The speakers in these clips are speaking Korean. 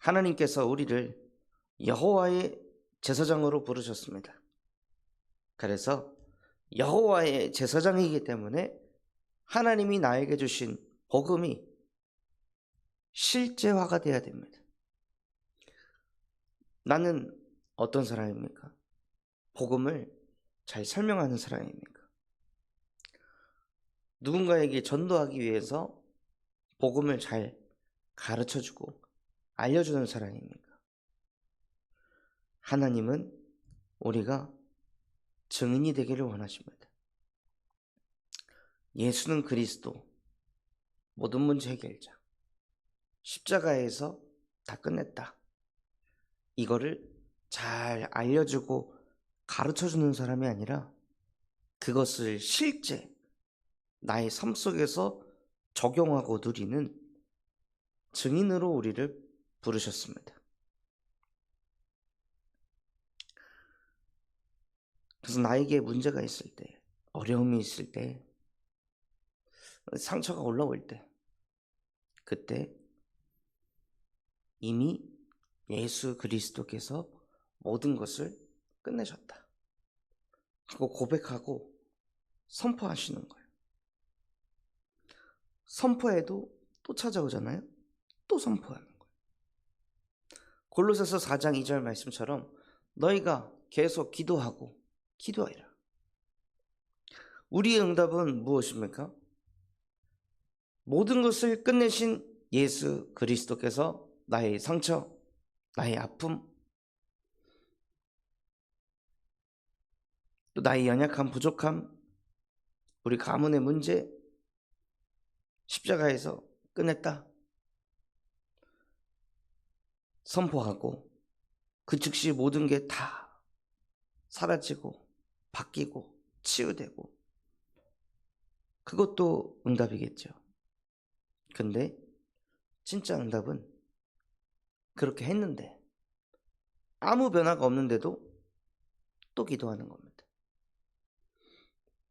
하나님께서 우리를 여호와의 제사장으로 부르셨습니다. 그래서 여호와의 제사장이기 때문에 하나님이 나에게 주신 복음이 실제화가 되어야 됩니다. 나는 어떤 사람입니까? 복음을 잘 설명하는 사람입니까? 누군가에게 전도하기 위해서 복음을 잘 가르쳐주고 알려주는 사람입니까? 하나님은 우리가 증인이 되기를 원하십니다. 예수는 그리스도, 모든 문제 해결자, 십자가에서 다 끝냈다. 이거를 잘 알려주고 가르쳐주는 사람이 아니라 그것을 실제 나의 삶 속에서 적용하고 누리는 증인으로 우리를 부르셨습니다. 그래서 나에게 문제가 있을 때, 어려움이 있을 때, 상처가 올라올 때, 그때 이미 예수 그리스도께서 모든 것을 끝내셨다 하고 고백하고 선포하시는 거예요. 선포해도 또 찾아오잖아요. 또 선포하는 거예요. 골로새서 4장 2절 말씀처럼 너희가 계속 기도하고 기도하라. 우리의 응답은 무엇입니까? 모든 것을 끝내신 예수 그리스도께서 나의 상처, 나의 아픔, 또 나의 연약함, 부족함, 우리 가문의 문제 십자가에서 끝냈다 선포하고 그 즉시 모든 게 다 사라지고 바뀌고 치유되고, 그것도 응답이겠죠. 근데 진짜 응답은 그렇게 했는데 아무 변화가 없는데도 또 기도하는 겁니다.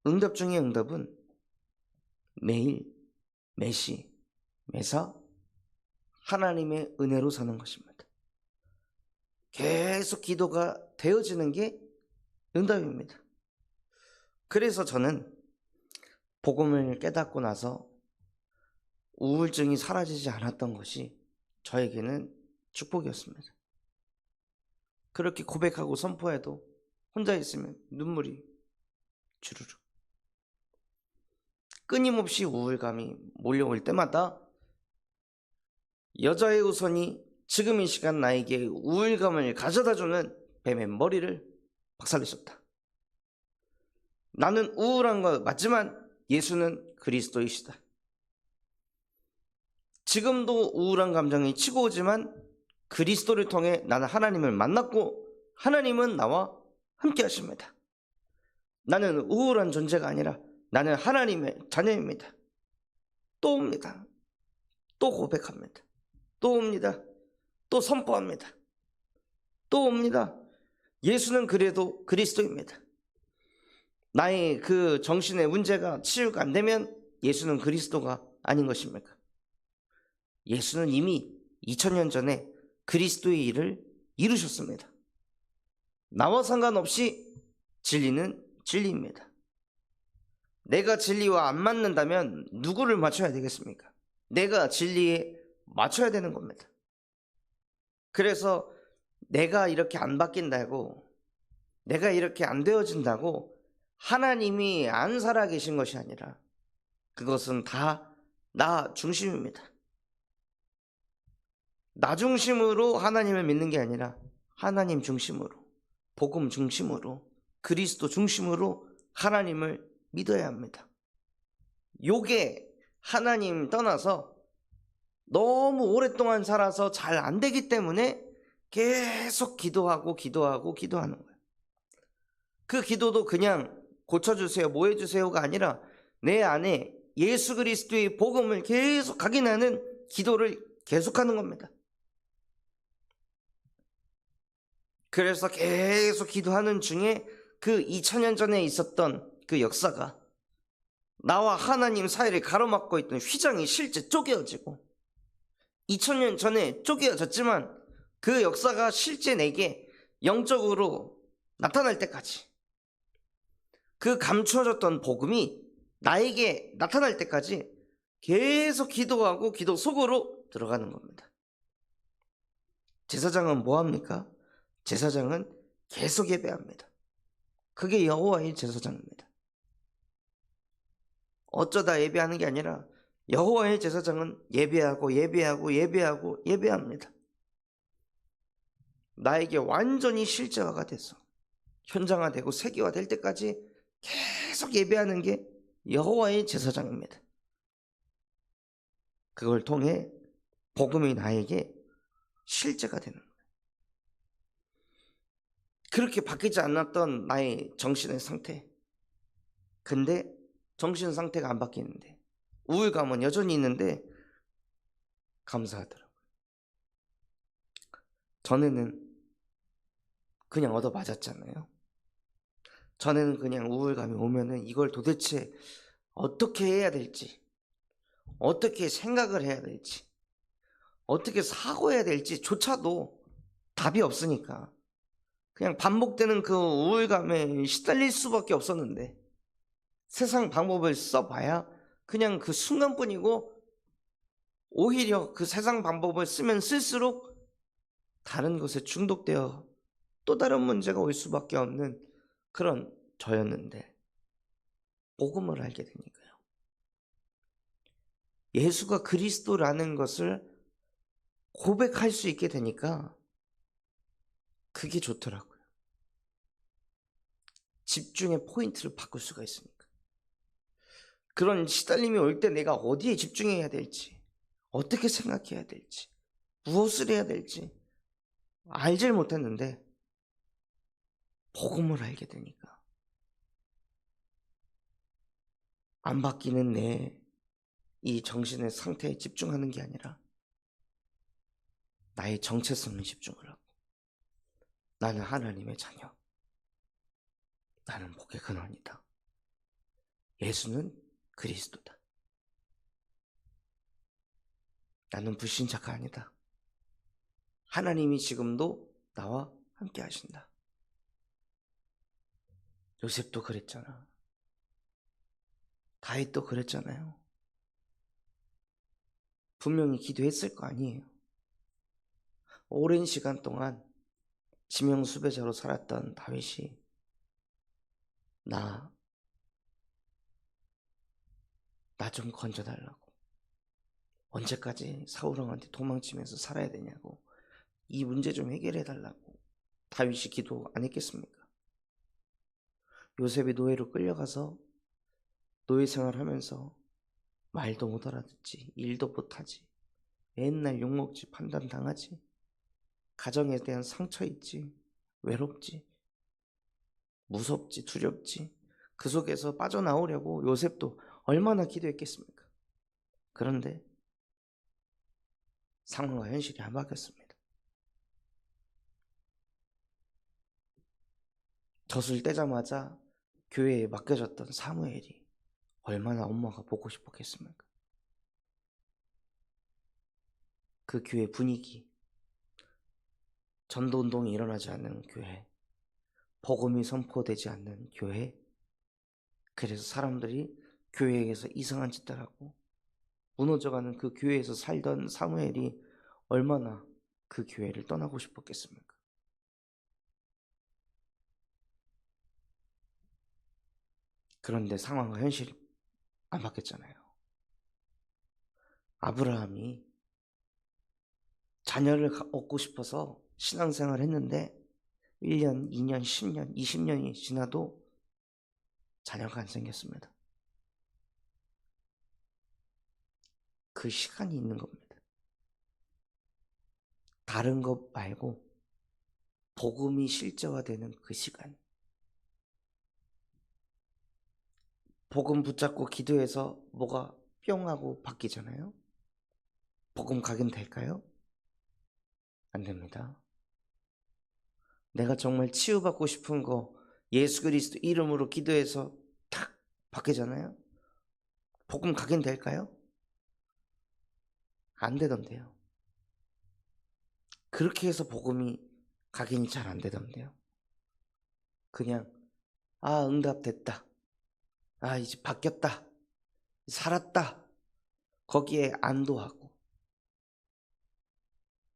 응답 중에 응답은 매일, 매시, 매사 하나님의 은혜로 사는 것입니다. 계속 기도가 되어지는 게 응답입니다. 그래서 저는 복음을 깨닫고 나서 우울증이 사라지지 않았던 것이 저에게는 축복이었습니다. 그렇게 고백하고 선포해도 혼자 있으면 눈물이 주르르, 끊임없이 우울감이 몰려올 때마다 여자의 우선이 지금 이 시간 나에게 우울감을 가져다주는 뱀의 머리를 박살내셨다. 나는 우울한 것 맞지만 예수는 그리스도이시다. 지금도 우울한 감정이 치고 오지만 그리스도를 통해 나는 하나님을 만났고 하나님은 나와 함께 하십니다. 나는 우울한 존재가 아니라 나는 하나님의 자녀입니다. 또 옵니다. 또 고백합니다. 또 옵니다. 또 선포합니다. 또 옵니다. 예수는 그래도 그리스도입니다. 나의 그 정신의 문제가 치유가 안 되면 예수는 그리스도가 아닌 것입니까? 예수는 이미 2000년 전에 그리스도의 일을 이루셨습니다. 나와 상관없이 진리는 진리입니다. 내가 진리와 안 맞는다면 누구를 맞춰야 되겠습니까? 내가 진리에 맞춰야 되는 겁니다. 그래서 내가 이렇게 안 바뀐다고, 내가 이렇게 안 되어진다고 하나님이 안 살아계신 것이 아니라 그것은 다 나 중심입니다. 나 중심으로 하나님을 믿는 게 아니라 하나님 중심으로, 복음 중심으로, 그리스도 중심으로 하나님을 믿어야 합니다. 요게 하나님 떠나서 너무 오랫동안 살아서 잘 안 되기 때문에 계속 기도하고 기도하는 거예요. 그 기도도 그냥 고쳐주세요, 뭐 해주세요가 아니라 내 안에 예수 그리스도의 복음을 계속 각인하는 기도를 계속하는 겁니다. 그래서 계속 기도하는 중에 그 2000년 전에 있었던 그 역사가 나와 하나님 사이를 가로막고 있던 휘장이 실제 쪼개어지고, 2000년 전에 쪼개어졌지만 그 역사가 실제 내게 영적으로 나타날 때까지, 그 감추어졌던 복음이 나에게 나타날 때까지 계속 기도하고 기도 속으로 들어가는 겁니다. 제사장은 뭐합니까? 제사장은 계속 예배합니다. 그게 여호와의 제사장입니다. 어쩌다 예배하는 게 아니라 여호와의 제사장은 예배하고 예배하고 예배하고 예배합니다. 나에게 완전히 실제화가 돼서 현장화되고 세계화될 때까지 계속 예배하는 게 여호와의 제사장입니다. 그걸 통해 복음이 나에게 실제가 되는 거예요. 그렇게 바뀌지 않았던 나의 정신의 상태, 근데 정신 상태가 안 바뀌는데 우울감은 여전히 있는데 감사하더라고요. 전에는 그냥 얻어 맞았잖아요. 전에는 그냥 우울감이 오면은 이걸 도대체 어떻게 해야 될지, 어떻게 생각을 해야 될지, 어떻게 사고해야 될지 조차도 답이 없으니까 그냥 반복되는 그 우울감에 시달릴 수밖에 없었는데, 세상 방법을 써봐야 그냥 그 순간뿐이고, 오히려 그 세상 방법을 쓰면 쓸수록 다른 것에 중독되어 또 다른 문제가 올 수밖에 없는 그런 저였는데, 복음을 알게 되니까요, 예수가 그리스도라는 것을 고백할 수 있게 되니까 그게 좋더라고요. 집중의 포인트를 바꿀 수가 있으니까. 그런 시달림이 올 때 내가 어디에 집중해야 될지, 어떻게 생각해야 될지, 무엇을 해야 될지 알질 못했는데 복음을 알게 되니까 안 바뀌는 내 이 정신의 상태에 집중하는 게 아니라 나의 정체성에 집중을 하고, 나는 하나님의 자녀, 나는 복의 근원이다, 예수는 그리스도다, 나는 불신자가 아니다, 하나님이 지금도 나와 함께 하신다. 요셉도 그랬잖아. 다윗도 그랬잖아요. 분명히 기도했을 거 아니에요. 오랜 시간 동안 지명수배자로 살았던 다윗이 나 좀 건져달라고, 언제까지 사울 왕한테 도망치면서 살아야 되냐고, 이 문제 좀 해결해 달라고 다윗이 기도 안 했겠습니까? 요셉이 노예로 끌려가서 노예 생활하면서 말도 못 알아듣지, 일도 못하지, 맨날 욕먹지, 판단당하지, 가정에 대한 상처 있지, 외롭지, 무섭지, 두렵지. 그 속에서 빠져나오려고 요셉도 얼마나 기도했겠습니까? 그런데 상황과 현실이 안 바뀌었습니다. 젖을 떼자마자 교회에 맡겨졌던 사무엘이 얼마나 엄마가 보고 싶었겠습니까? 그 교회 분위기, 전도운동이 일어나지 않는 교회, 복음이 선포되지 않는 교회, 그래서 사람들이 교회에서 이상한 짓을 하고 무너져가는 그 교회에서 살던 사무엘이 얼마나 그 교회를 떠나고 싶었겠습니까? 그런데 상황과 현실이 안 바뀌었잖아요. 아브라함이 자녀를 얻고 싶어서 신앙생활을 했는데 1년, 2년, 10년, 20년이 지나도 자녀가 안 생겼습니다. 그 시간이 있는 겁니다. 다른 것 말고 복음이 실제화되는 그 시간. 복음 붙잡고 기도해서 뭐가 뿅 하고 바뀌잖아요. 복음 각인 될까요? 안 됩니다. 내가 정말 치유받고 싶은 거 예수 그리스도 이름으로 기도해서 탁 바뀌잖아요. 복음 각인 될까요? 안 되던데요. 그렇게 해서 복음이 각인이 잘 안 되던데요. 그냥 응답됐다. 이제 바뀌었다. 살았다. 거기에 안도하고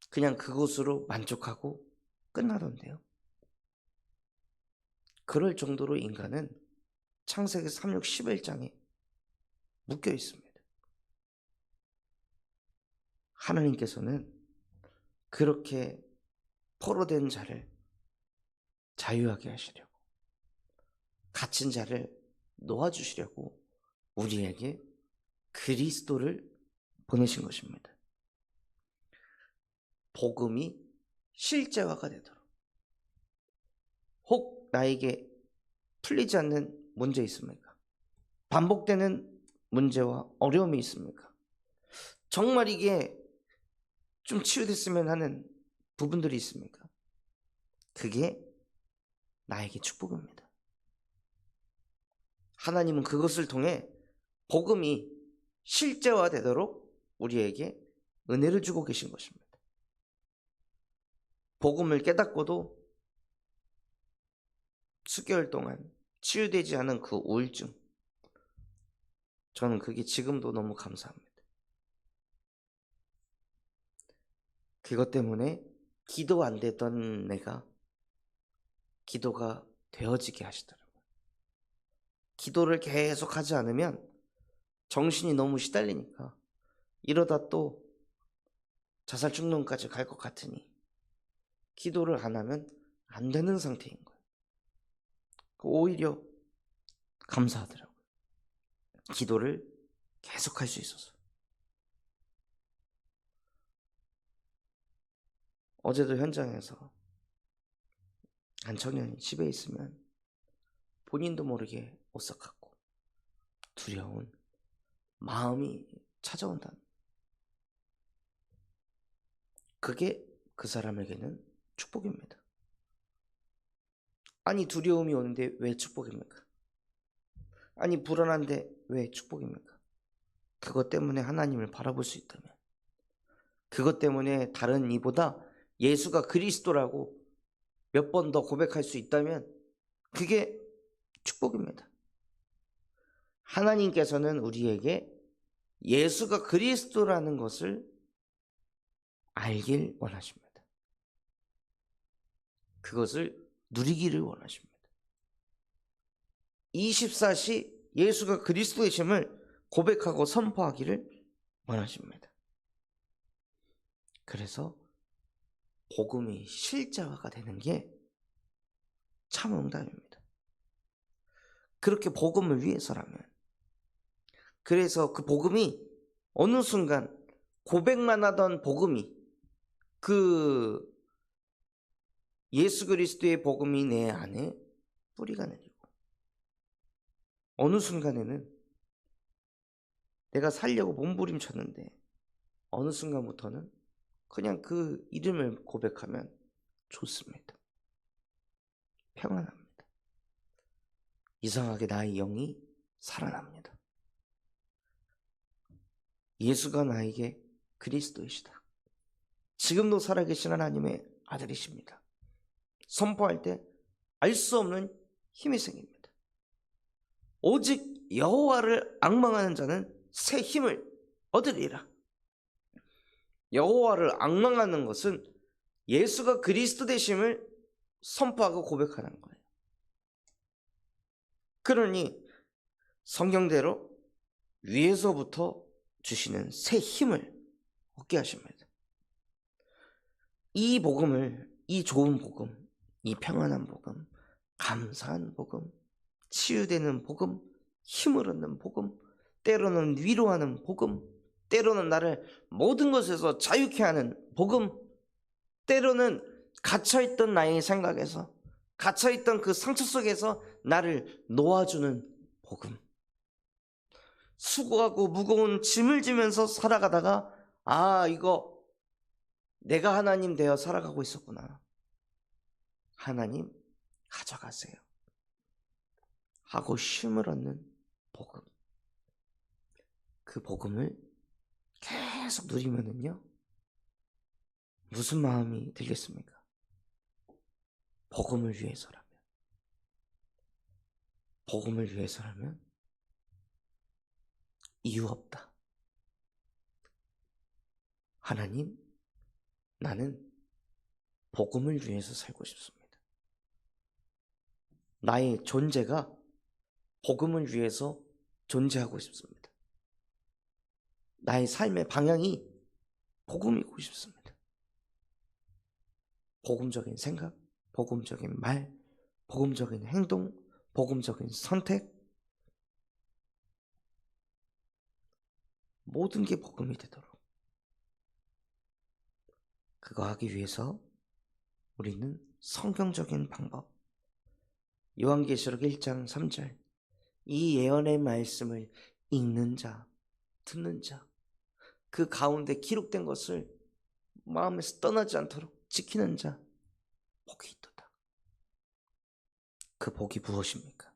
그냥 그것으로 만족하고 끝나던데요. 그럴 정도로 인간은 창세기 3, 6, 11장에 묶여 있습니다. 하나님께서는 그렇게 포로된 자를 자유하게 하시려고, 갇힌 자를 놓아주시려고 우리에게 그리스도를 보내신 것입니다. 복음이 실제화가 되도록. 혹 나에게 풀리지 않는 문제 있습니까? 반복되는 문제와 어려움이 있습니까? 정말 이게 좀 치유됐으면 하는 부분들이 있습니까? 그게 나에게 축복입니다. 하나님은 그것을 통해 복음이 실제화되도록 우리에게 은혜를 주고 계신 것입니다. 복음을 깨닫고도 수개월 동안 치유되지 않은 그 우울증, 저는 그게 지금도 너무 감사합니다. 그것 때문에 기도 안 되던 내가 기도가 되어지게 하시더라고요. 기도를 계속 하지 않으면 정신이 너무 시달리니까 이러다 또 자살 충동까지 갈 것 같으니 기도를 안 하면 안 되는 상태인 거예요. 오히려 감사하더라고요. 기도를 계속 할 수 있어서. 어제도 현장에서 한 청년이 집에 있으면 본인도 모르게 오싹하고 두려운 마음이 찾아온다는, 그게 그 사람에게는 축복입니다. 아니 두려움이 오는데 왜 축복입니까? 아니 불안한데 왜 축복입니까? 그것 때문에 하나님을 바라볼 수 있다면, 그것 때문에 다른 이보다 예수가 그리스도라고 몇 번 더 고백할 수 있다면 그게 축복입니다. 하나님께서는 우리에게 예수가 그리스도라는 것을 알길 원하십니다. 그것을 누리기를 원하십니다. 24시 예수가 그리스도이심을 고백하고 선포하기를 원하십니다. 그래서 복음이 실제화가 되는 게 참 응답입니다. 그렇게 복음을 위해서라면, 그래서 그 복음이 어느 순간 고백만 하던 복음이, 그 예수 그리스도의 복음이 내 안에 뿌리가 내리고 어느 순간에는 내가 살려고 몸부림쳤는데 어느 순간부터는 그냥 그 이름을 고백하면 좋습니다. 평안합니다. 이상하게 나의 영이 살아납니다. 예수가 나에게 그리스도이시다. 지금도 살아계신 하나님의 아들이십니다. 선포할 때 알 수 없는 힘이 생깁니다. 오직 여호와를 앙망하는 자는 새 힘을 얻으리라. 여호와를 앙망하는 것은 예수가 그리스도 되심을 선포하고 고백하는 거예요. 그러니 성경대로 위에서부터 주시는 새 힘을 얻게 하십니다. 이 복음을, 이 좋은 복음, 이 평안한 복음, 감사한 복음, 치유되는 복음, 힘을 얻는 복음, 때로는 위로하는 복음, 때로는 나를 모든 것에서 자유케 하는 복음, 때로는 갇혀있던 나의 생각에서, 갇혀있던 그 상처 속에서 나를 놓아주는 복음. 수고하고 무거운 짐을 지면서 살아가다가 이거 내가 하나님 되어 살아가고 있었구나. 하나님 가져가세요 하고 쉼을 얻는 복음. 그 복음을 계속 누리면은요, 무슨 마음이 들겠습니까? 복음을 위해서라면. 복음을 위해서라면 이유 없다. 하나님, 나는 복음을 위해서 살고 싶습니다. 나의 존재가 복음을 위해서 존재하고 싶습니다. 나의 삶의 방향이 복음이고 싶습니다. 복음적인 생각, 복음적인 말, 복음적인 행동, 복음적인 선택, 모든 게 복음이 되도록 그거 하기 위해서 우리는 성경적인 방법, 요한계시록 1장 3절, 이 예언의 말씀을 읽는 자, 듣는 자, 그 가운데 기록된 것을 마음에서 떠나지 않도록 지키는 자, 복이 있도다. 그 복이 무엇입니까?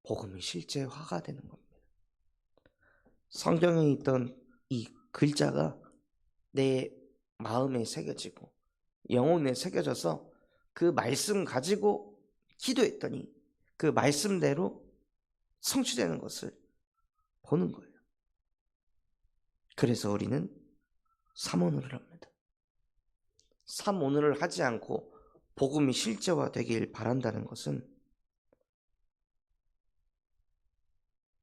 복음이 실제화가 되는 겁니다. 성경에 있던 이 글자가 내 마음에 새겨지고 영혼에 새겨져서 그 말씀 가지고 기도했더니 그 말씀대로 성취되는 것을 보는 거예요. 그래서 우리는 삼원을 합니다. 삼원을 하지 않고 복음이 실제화되길 바란다는 것은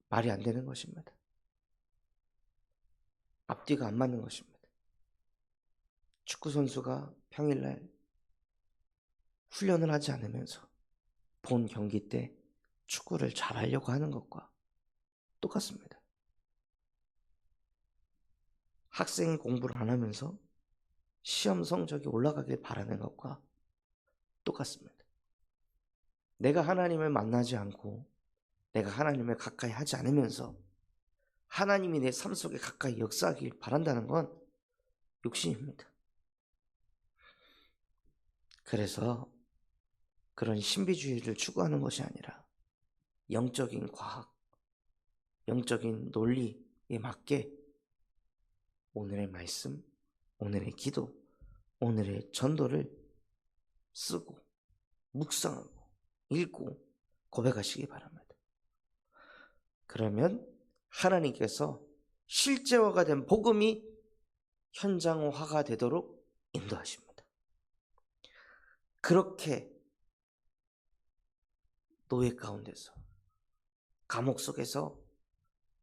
말이 안 되는 것입니다. 앞뒤가 안 맞는 것입니다. 축구 선수가 평일날 훈련을 하지 않으면서 본 경기 때 축구를 잘하려고 하는 것과 똑같습니다. 학생이 공부를 안 하면서 시험 성적이 올라가길 바라는 것과 똑같습니다. 내가 하나님을 만나지 않고 내가 하나님을 가까이 하지 않으면서 하나님이 내 삶 속에 가까이 역사하길 바란다는 건 욕심입니다. 그래서 그런 신비주의를 추구하는 것이 아니라 영적인 과학, 영적인 논리에 맞게 오늘의 말씀, 오늘의 기도, 오늘의 전도를 쓰고 묵상하고 읽고 고백하시기 바랍니다. 그러면 하나님께서 실제화가 된 복음이 현장화가 되도록 인도하십니다. 그렇게 노예 가운데서 감옥 속에서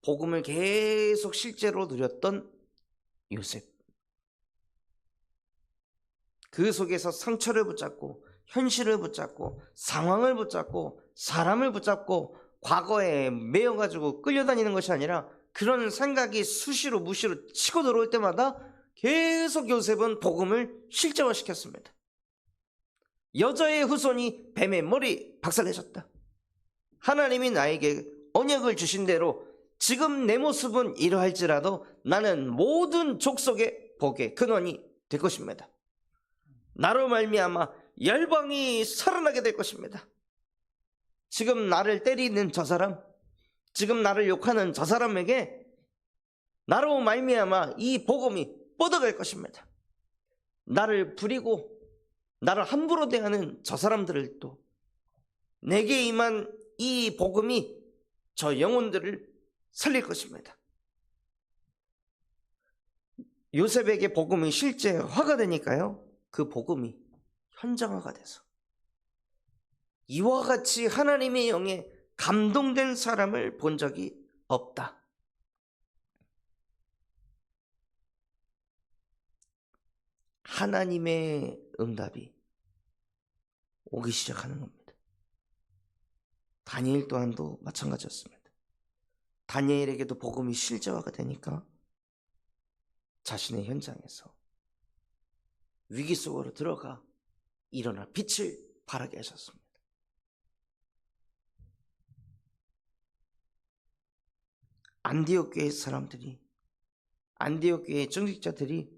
복음을 계속 실제로 누렸던 요셉, 그 속에서 상처를 붙잡고 현실을 붙잡고 상황을 붙잡고 사람을 붙잡고 과거에 매여가지고 끌려다니는 것이 아니라 그런 생각이 수시로 무시로 치고 들어올 때마다 계속 요셉은 복음을 실제화시켰습니다. 여자의 후손이 뱀의 머리 박살내셨다. 하나님이 나에게 언약을 주신 대로 지금 내 모습은 이러할지라도 나는 모든 족속의 복의 근원이 될 것입니다. 나로 말미암아 열방이 살아나게 될 것입니다. 지금 나를 때리는 저 사람, 지금 나를 욕하는 저 사람에게 나로 말미암아 이 복음이 뻗어갈 것입니다. 나를 부리고 나를 함부로 대하는 저 사람들을 또 내게 임한 이 복음이 저 영혼들을 살릴 것입니다. 요셉에게 복음이 실제화가 되니까요, 그 복음이 현장화가 돼서 이와 같이 하나님의 영에 감동된 사람을 본 적이 없다. 하나님의 응답이 오기 시작하는 겁니다. 다니엘 또한도 마찬가지였습니다. 다니엘에게도 복음이 실제화가 되니까 자신의 현장에서 위기 속으로 들어가 일어나 빛을 발하게 하셨습니다. 안디옥 교회 사람들이, 안디옥 교회 정직자들이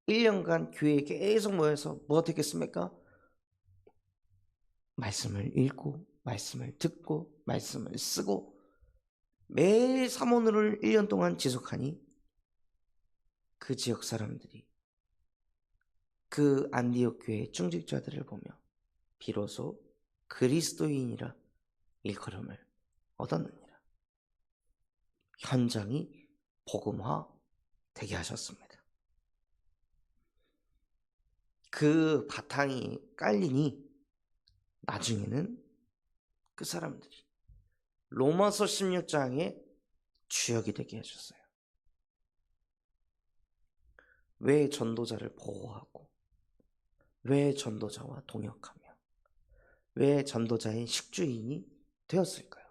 1년간 교회에 계속 모여서 뭐 어떻게 했습니까? 말씀을 읽고 말씀을 듣고 말씀을 쓰고 매일 사모를 1년 동안 지속하니 그 지역 사람들이 그 안디옥 교회의 중직자들을 보며 비로소 그리스도인이라 일컬음을 얻었느니라. 현장이 복음화 되게 하셨습니다. 그 바탕이 깔리니 나중에는 그 사람들이 로마서 16장의 주역이 되게 하셨어요. 왜 전도자를 보호하고, 왜 전도자와 동역하며, 왜 전도자의 식주인이 되었을까요?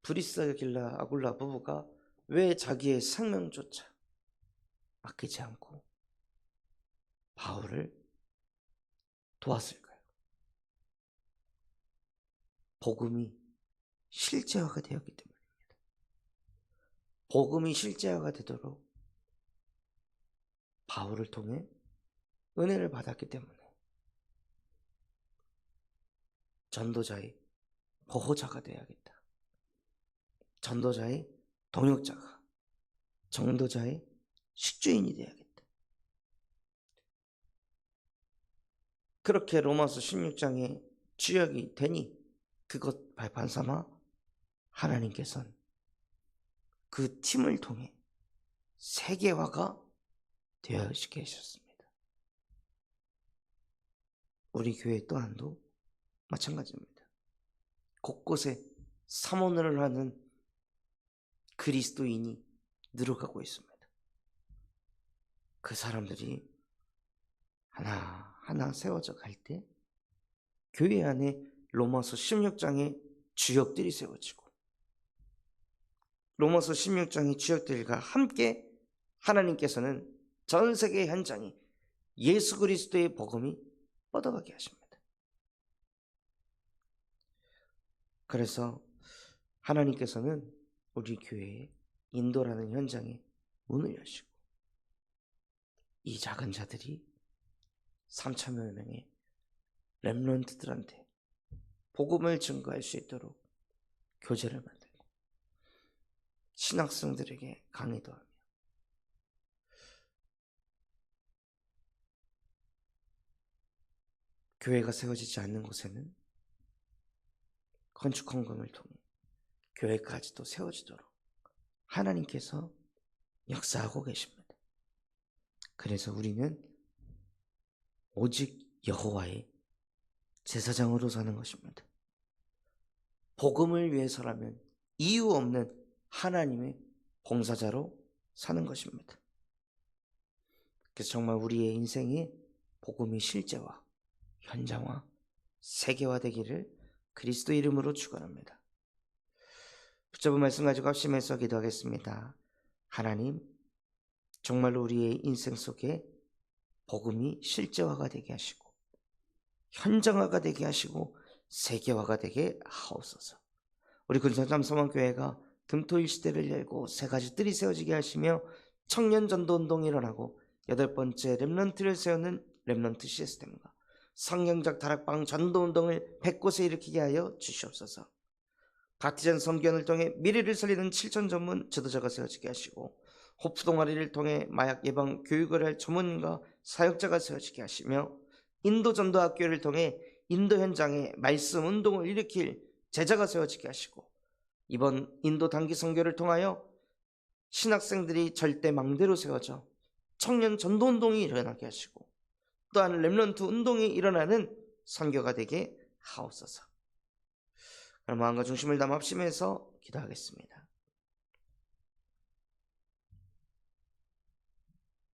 브리스길라 아굴라 부부가 왜 자기의 생명조차 아끼지 않고 바울을 도왔을까요? 복음이 실제화가 되었기 때문입니다. 복음이 실제화가 되도록 바울을 통해 은혜를 받았기 때문에 전도자의 보호자가 되어야겠다. 전도자의 동역자가, 전도자의 식주인이 되어야겠다. 그렇게 로마서 16장의 주역이 되니 그것 발판 삼아 하나님께서는 그 팀을 통해 세계화가 되어 계셨습니다. 우리 교회 또한도 마찬가지입니다. 곳곳에 사모를 하는 그리스도인이 늘어가고 있습니다. 그 사람들이 하나하나 세워져 갈 때 교회 안에 로마서 16장의 주역들이 세워지고 로마서 16장의 주역들과 함께 하나님께서는 전 세계 현장이 예수 그리스도의 복음이 뻗어가게 하십니다. 그래서 하나님께서는 우리 교회에 인도라는 현장에 문을 여시고 이 작은 자들이 3,000여 명의 렘넌트들한테 복음을 증거할 수 있도록 교제를 만들고 신학생들에게 강의도 하며 교회가 세워지지 않는 곳에는 건축 헌금을 통해 교회까지도 세워지도록 하나님께서 역사하고 계십니다. 그래서 우리는 오직 여호와의 제사장으로 사는 것입니다. 복음을 위해서라면 이유 없는 하나님의 봉사자로 사는 것입니다. 그래서 정말 우리의 인생에 복음이 실제화, 현장화, 세계화되기를 그리스도 이름으로 축원합니다. 붙잡은 말씀 가지고 합심해서 기도하겠습니다. 하나님, 정말로 우리의 인생 속에 복음이 실제화가 되게 하시고 현장화가 되게 하시고 세계화가 되게 하옵소서. 우리 근산삼성교회가 금토일 시대를 열고 세 가지 뜰이 세워지게 하시며 청년 전도 운동이 일어나고 8번째 렘넌트를 세우는 렘넌트 시스템과 성경적 다락방 전도 운동을 100곳에 일으키게 하여 주시옵소서. 바티전 선견을 통해 미래를 살리는 7천 전문 지도자가 세워지게 하시고 호프 동아리를 통해 마약 예방 교육을 할 전문가 사역자가 세워지게 하시며 인도 전도 학교를 통해 인도 현장에 말씀 운동을 일으킬 제자가 세워지게 하시고 이번 인도 단기 선교를 통하여 신학생들이 절대 망대로 세워져 청년 전도 운동이 일어나게 하시고 또한 렘넌트 운동이 일어나는 선교가 되게 하옵소서. 그럼 마음과 중심을 담아 합심해서 기도하겠습니다.